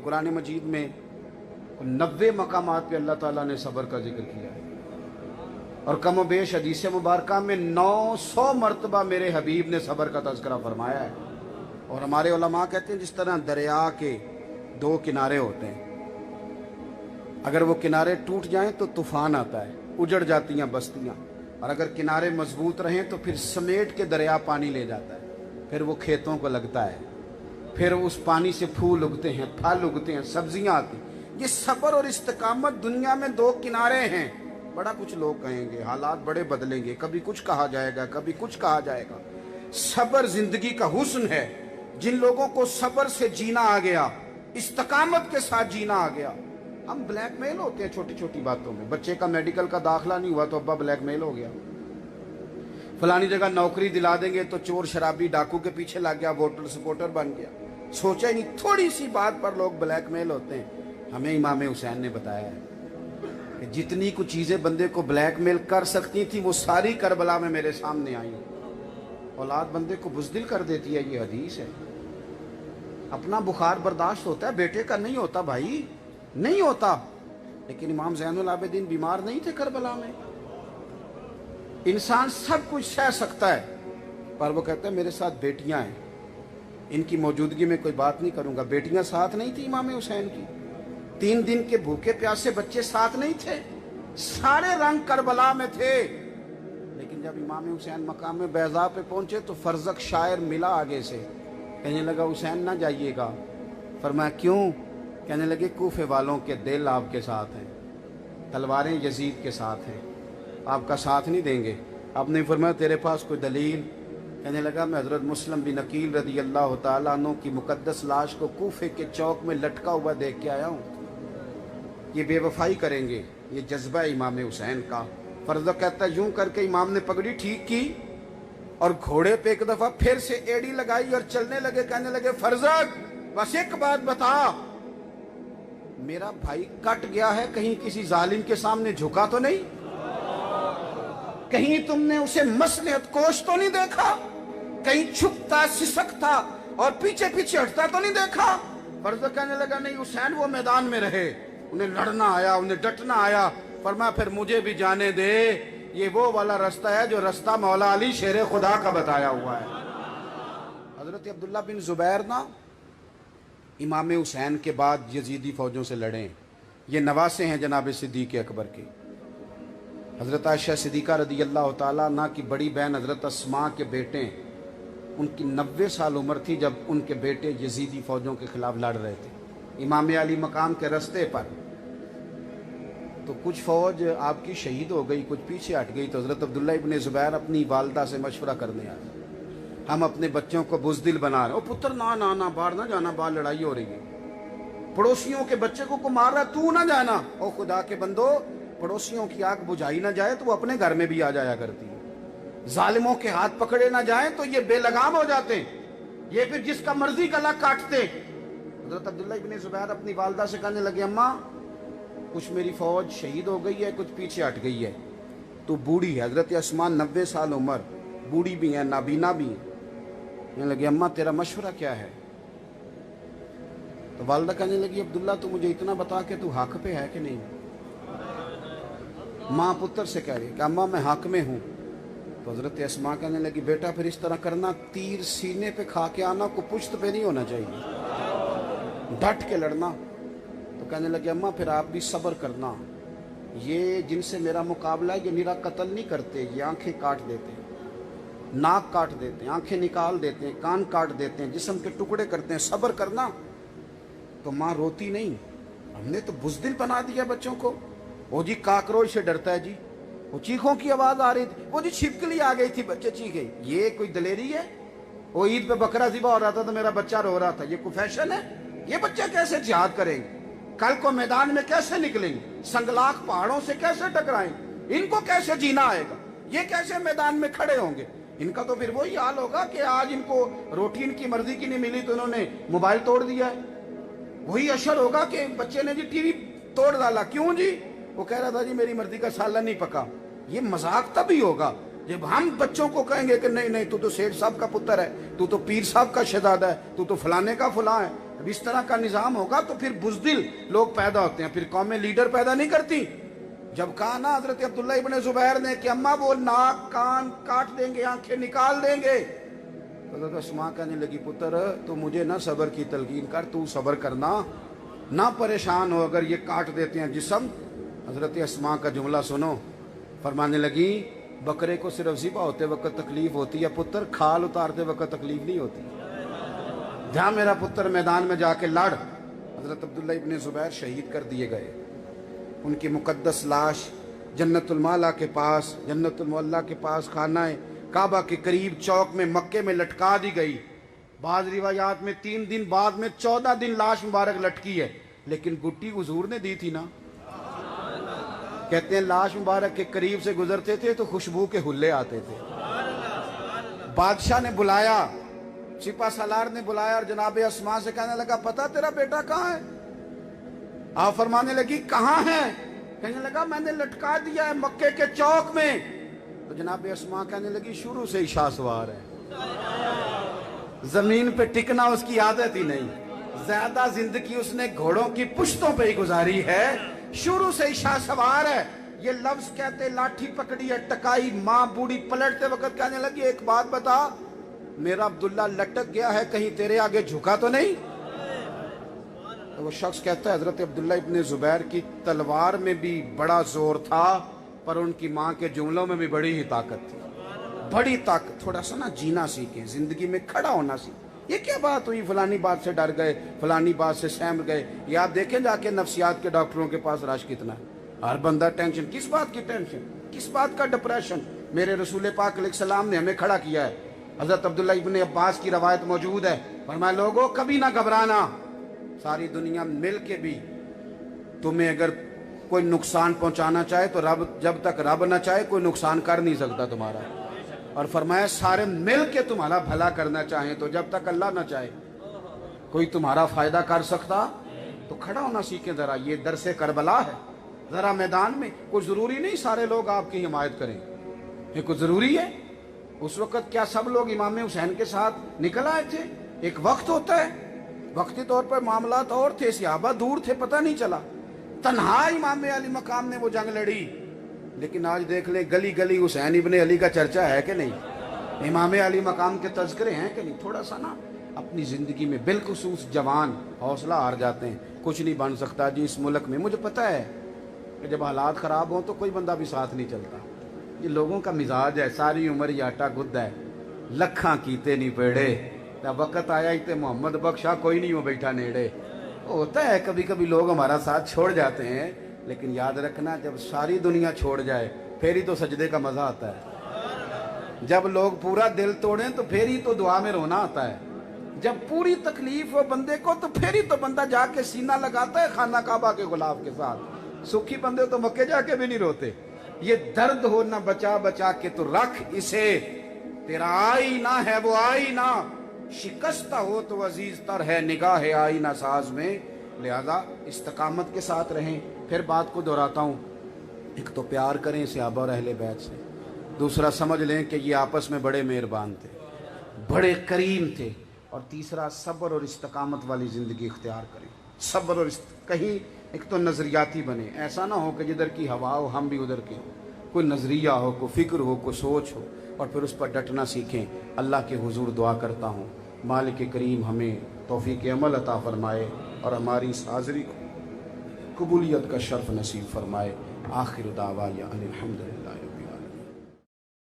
कुरान मजीद में 90 मकामात पे अल्लाह ताला ने सब्र का जिक्र किया है, और कम बेश हदीस मुबारक में 900 मरतबा मेरे हबीब ने सब्र का तज़किरा फरमाया है। और हमारे उलमा कहते हैं जिस तरह दरिया के 2 किनारे होते हैं, अगर वो किनारे टूट जाएं तो तूफान आता है, उजड़ जाती हैं बस्तियां, और अगर किनारे मजबूत रहें तो फिर समेट के दरिया पानी ले जाता है, फिर वो खेतों को लगता है, फिर उस पानी से फूल उगते हैं, फल उगते हैं, सब्जियां आती। ये सब्र और इस्तिकामत दुनिया में 2 किनारे हैं। बड़ा कुछ लोग कहेंगे, हालात बड़े बदलेंगे, कभी कुछ कहा जाएगा, कभी कुछ कहा जाएगा। सब्र जिंदगी का हुस्न है। जिन लोगों को सब्र से जीना आ गया, इस्तिकामत के साथ जीना आ गया। हम ब्लैकमेल होते हैं छोटी छोटी बातों में। बच्चे का मेडिकल का दाखिला नहीं हुआ तो अब्बा ब्लैकमेल हो गया, फलानी जगह नौकरी दिला देंगे तो चोर शराबी डाकू के पीछे लग गया, वोटर सपोर्टर बन गया। सोचा ही नहीं, थोड़ी सी बात पर लोग ब्लैकमेल होते हैं। हमें इमाम हुसैन ने बताया है कि जितनी कुछ चीजें बंदे को ब्लैकमेल कर सकती थी वो सारी करबला में मेरे सामने आई। औलाद बंदे को बुज़दिल कर देती है, ये हदीस है। अपना बुखार बर्दाश्त होता है, बेटे का नहीं होता भाई, नहीं होता। लेकिन इमाम ज़ैनुल आबिदीन बीमार नहीं थे करबला में। इंसान सब कुछ सह सकता है, पर वो कहता है मेरे साथ बेटियां हैं, इनकी मौजूदगी में कोई बात नहीं करूंगा। बेटियां साथ नहीं थी इमाम हुसैन की, 3 दिन के भूखे प्यासे बच्चे साथ नहीं थे, सारे रंग करबला में थे। लेकिन जब इमाम हुसैन मकाम में बैज़ा पे पहुंचे तो फर्जक शायर मिला आगे से, कहने लगा हुसैन ना जाइएगा। फरमाया क्यों? कहने लगे कूफे वालों के दिल आपके साथ हैं, तलवारें यजीद के साथ हैं, आपका साथ नहीं देंगे। आपने फरमाया तेरे पास कोई दलील? कहने लगा मैं हज़रत मुस्लिम बिन अकील रज़ी अल्लाह तआला अन्हु की मुकद्दस लाश को कूफे के चौक में लटका हुआ देख के आया हूँ। ये बेवफाई करेंगे, ये जज्बा है इमाम हुसैन का। फर्ज कहता है यूं करके इमाम ने पगड़ी ठीक की और घोड़े पे एक दफा फिर से एड़ी लगाई और चलने लगे। कहने लगे फर्जक बस एक बात बता, मेरा भाई कट गया है, कहीं किसी जालिम के सामने झुका तो नहीं? कहीं तुमने उसे मसलहत कोश तो नहीं देखा? कहीं छुपता सिसकता और पीछे पीछे हटता तो नहीं देखा? फर्जक कहने लगा नहीं, हुसैन वो मैदान में रहे, उन्हें लड़ना आया, उन्हें डटना आया। फरमाया फिर मुझे भी जाने दे, ये वो वाला रास्ता है जो रास्ता मौला अली शेर खुदा का बताया हुआ है। हजरत अब्दुल्ला बिन जुबैर ना इमाम हुसैन के बाद यजीदी फौजों से लड़े। ये नवासे हैं जनाब सिद्दीक अकबर के। हजरत आयशा सिद्दीका रदी अल्लाह तआला अन्हा की बड़ी बहन हजरत अस्मा के बेटे, उनकी 90 साल उम्र थी जब उनके बेटे यजीदी फौजों के खिलाफ लड़ रहे थे इमाम अली मकाम के रास्ते पर। तो कुछ फौज आपकी शहीद हो गई, कुछ पीछे हट गई। तो हजरत अब्दुल्ला इब्ने जुबैर अपनी वालदा से मशवरा करने आए, हम अपने बच्चों को बुज़दिल बना रहे। ओ पुत्र ना ना ना बाहर ना जाना, बाहर लड़ाई हो रही है, पड़ोसियों के बच्चे को मार रहा, तू ना जाना। ओ खुदा के बंदो, पड़ोसियों की आग बुझाई ना जाए तो वो अपने घर में भी आ जाया करती है। जालिमों के हाथ पकड़े ना जाए तो ये बेलगाम हो जाते, ये फिर जिसका मर्जी गला काटते। हजरत अब्दुल्ला इब्ने जुबैर अपनी वालदा से कहने लगे अम्मा कुछ मेरी फौज शहीद हो गई है, कुछ पीछे हट गई है, तो बूढ़ी है। हजरत अस्मा 90 साल उम्र, बूढ़ी भी है, नाबीना भी है। कहने लगे अम्मा तेरा मशवरा क्या है? तो वालदा कहने लगी अब्दुल्ला तू मुझे इतना बता कि तू हक पे है कि नहीं। माँ पुत्र से कह रही कि अम्मा मैं हक में हूँ। तो हजरत अस्मा कहने लगी बेटा फिर इस तरह करना, तीर सीने पे खा के आना, को पुश्त पे नहीं होना चाहिए, डट के लड़ना। तो कहने लगे अम्मा फिर आप भी सब्र करना, ये जिनसे मेरा मुकाबला है ये निरा कत्ल नहीं करते, ये आंखें काट देते हैं, नाक काट देते हैं, आंखें निकाल देते हैं, कान काट देते हैं, जिस्म के टुकड़े करते हैं, सब्र करना। तो माँ रोती नहीं, हमने तो बुज़दिल बना दिया बच्चों को। वो जी काकरोच से डरता है जी, वो चीखों की आवाज आ रही थी, वो जी छिपकली आ गई थी, बच्चे चीखे। ये कोई दलेरी है? वो ईद पे बकरा ज़िबा हो रहा था तो मेरा बच्चा रो रहा था, ये कोई फैशन है? ये बच्चे कैसे जिहाद करेंगे? कल को मैदान में कैसे निकलेंगे? संगलाख पहाड़ों से कैसे टकराएंगे? इनको कैसे जीना आएगा? ये कैसे मैदान में खड़े होंगे? इनका तो फिर वही हाल होगा कि आज इनको रोटी इनकी मर्जी की नहीं मिली तो इन्होंने मोबाइल तोड़ दिया है। वही अशर होगा कि बच्चे ने जी टीवी तोड़ डाला, क्यों जी? वो कह रहा था जी मेरी मर्जी का सालन नहीं पका। ये मजाक तभी होगा जब हम बच्चों को कहेंगे कि नहीं नहीं तू तो सेठ साहब का पुत्र है, तू तो पीर साहब का शहजादा है, तू तो फलाने का फलां है। اب اس طرح کا نظام ہوگا تو پھر بزدل لوگ پیدا ہوتے ہیں، پھر قومیں لیڈر پیدا نہیں کرتی۔ جب کہا نا حضرت عبداللہ ابن زبیر نے کہ اماں وہ ناک کان کاٹ دیں گے، آنکھیں نکال دیں گے، تو حضرت اسماء کہنے لگی پتر تو مجھے نہ صبر کی تلقین کر، تو صبر کرنا، نہ پریشان ہو اگر یہ کاٹ دیتے ہیں جسم۔ حضرت اسماء کا جملہ سنو، فرمانے لگی بکرے کو صرف ذبح ہوتے وقت تکلیف ہوتی ہے، پتر کھال اتارتے وقت تکلیف نہیں ہوتی۔ جہاں میرا پتر میدان میں جا کے لڑ۔ حضرت عبداللہ ابن زبیر شہید کر دیے گئے، ان کی مقدس لاش جنت المعلا کے پاس، جنت المعلا کے پاس خانہ کعبہ کے قریب چوک میں مکے میں لٹکا دی گئی۔ بعض روایات میں 3 دن بعد میں 14 دن لاش مبارک لٹکی ہے، لیکن گٹی حضور نے دی تھی نا۔ کہتے ہیں لاش مبارک کے قریب سے گزرتے تھے تو خوشبو کے حلے آتے تھے۔ بادشاہ نے بلایا، سپہ سالار نے بلایا اور جناب اسماء سے کہنے لگا پتہ تیرا بیٹا کہاں ہے؟ آپ فرمانے لگی کہاں ہے؟ کہنے لگا میں نے لٹکا دیا ہے مکے کے چوک میں۔ تو جناب اسماء کہنے لگی شروع سے ہی شاہ سوار ہے، زمین پہ ٹکنا اس کی عادت ہی نہیں، زیادہ زندگی اس نے گھوڑوں کی پشتوں پہ ہی گزاری ہے، شروع سے ہی شاہ سوار ہے۔ یہ لفظ کہتے لاٹھی پکڑی ہے ٹکائی، ماں بوڑھی پلٹتے وقت کہنے لگی ایک بات بتا، میرا عبداللہ لٹک گیا ہے کہیں تیرے آگے جھکا تو نہیں؟ تو وہ شخص کہتا ہے حضرت عبداللہ ابن زبیر کی تلوار میں بھی بڑا زور تھا، پر ان کی ماں کے جملوں میں بھی بڑی ہی طاقت تھی، بڑی طاقت۔ تھوڑا سا نا جینا سیکھیں، زندگی میں کھڑا ہونا سیکھیں۔ یہ کیا بات ہوئی فلانی بات سے ڈر گئے، فلانی بات سے سہم گئے؟ یہ آپ دیکھیں جا کے نفسیات کے ڈاکٹروں کے پاس رش کتنا ہے، ہر بندہ ٹینشن، کس بات کی ٹینشن، کس بات کا ڈپریشن؟ میرے رسول پاک علیہ السلام نے ہمیں کھڑا کیا ہے۔ حضرت عبداللہ ابن عباس کی روایت موجود ہے، فرمایا لوگوں کبھی نہ گھبرانا، ساری دنیا مل کے بھی تمہیں اگر کوئی نقصان پہنچانا چاہے تو رب، جب تک رب نہ چاہے کوئی نقصان کر نہیں سکتا تمہارا، اور فرمایا سارے مل کے تمہارا بھلا کرنا چاہیں تو جب تک اللہ نہ چاہے کوئی تمہارا فائدہ کر سکتا۔ تو کھڑا ہونا سیکھیں ذرا، یہ درس کربلا ہے، ذرا میدان میں کوئی ضروری نہیں سارے لوگ آپ کی حمایت کریں، یہ کوئی ضروری ہے؟ اس وقت کیا سب لوگ امام حسین کے ساتھ نکل آئے تھے؟ ایک وقت ہوتا ہے، وقتی طور پر معاملات اور تھے، صحابہ دور تھے، پتہ نہیں چلا، تنہا امام علی مقام نے وہ جنگ لڑی۔ لیکن آج دیکھ لیں گلی گلی حسین ابن علی کا چرچا ہے کہ نہیں، امام علی مقام کے تذکرے ہیں کہ نہیں؟ تھوڑا سا نا اپنی زندگی میں، بالخصوص جوان حوصلہ ہار جاتے ہیں، کچھ نہیں بن سکتا جی اس ملک میں۔ مجھے پتہ ہے کہ جب حالات خراب ہوں تو کوئی بندہ بھی ساتھ نہیں چلتا، یہ لوگوں کا مزاج ہے، ساری عمر یہ آٹا گد ہے، لکھاں کیتے نہیں پیڑے، وقت آیا ہی تے محمد بخشا کوئی نہیں ہو بیٹھا نیڑے۔ ہوتا ہے کبھی کبھی لوگ ہمارا ساتھ چھوڑ جاتے ہیں، لیکن یاد رکھنا جب ساری دنیا چھوڑ جائے پھر ہی تو سجدے کا مزہ آتا ہے، جب لوگ پورا دل توڑیں تو پھر ہی تو دعا میں رونا آتا ہے، جب پوری تکلیف ہو بندے کو تو پھر ہی تو بندہ جا کے سینہ لگاتا ہے خانہ کعبہ کے غلاف کے ساتھ۔ سکھی بندے تو مکے جا کے بھی نہیں روتے۔ یہ درد ہو نہ بچا بچا کے تو رکھ اسے، تیرا آئینہ ہے وہ آئینہ، شکستہ ہو تو عزیز تر ہے نگاہ آئینہ ساز میں۔ لہذا استقامت کے ساتھ رہیں۔ پھر بات کو دہراتا ہوں، ایک تو پیار کریں صحابہ اور اہل بیت سے، دوسرا سمجھ لیں کہ یہ آپس میں بڑے مہربان تھے، بڑے کریم تھے، اور تیسرا صبر اور استقامت والی زندگی اختیار کریں۔ صبر اور کہیں ایک تو نظریاتی بنے، ایسا نہ ہو کہ جدھر کی ہوا ہو ہم بھی ادھر کے ہوں، کوئی نظریہ ہو، کوئی فکر ہو، کوئی سوچ ہو، اور پھر اس پر ڈٹنا سیکھیں۔ اللہ کے حضور دعا کرتا ہوں مالک کریم ہمیں توفیق عمل عطا فرمائے اور ہماری اس حاضری کو قبولیت کا شرف نصیب فرمائے۔ آخر دعوانا الحمدللہ۔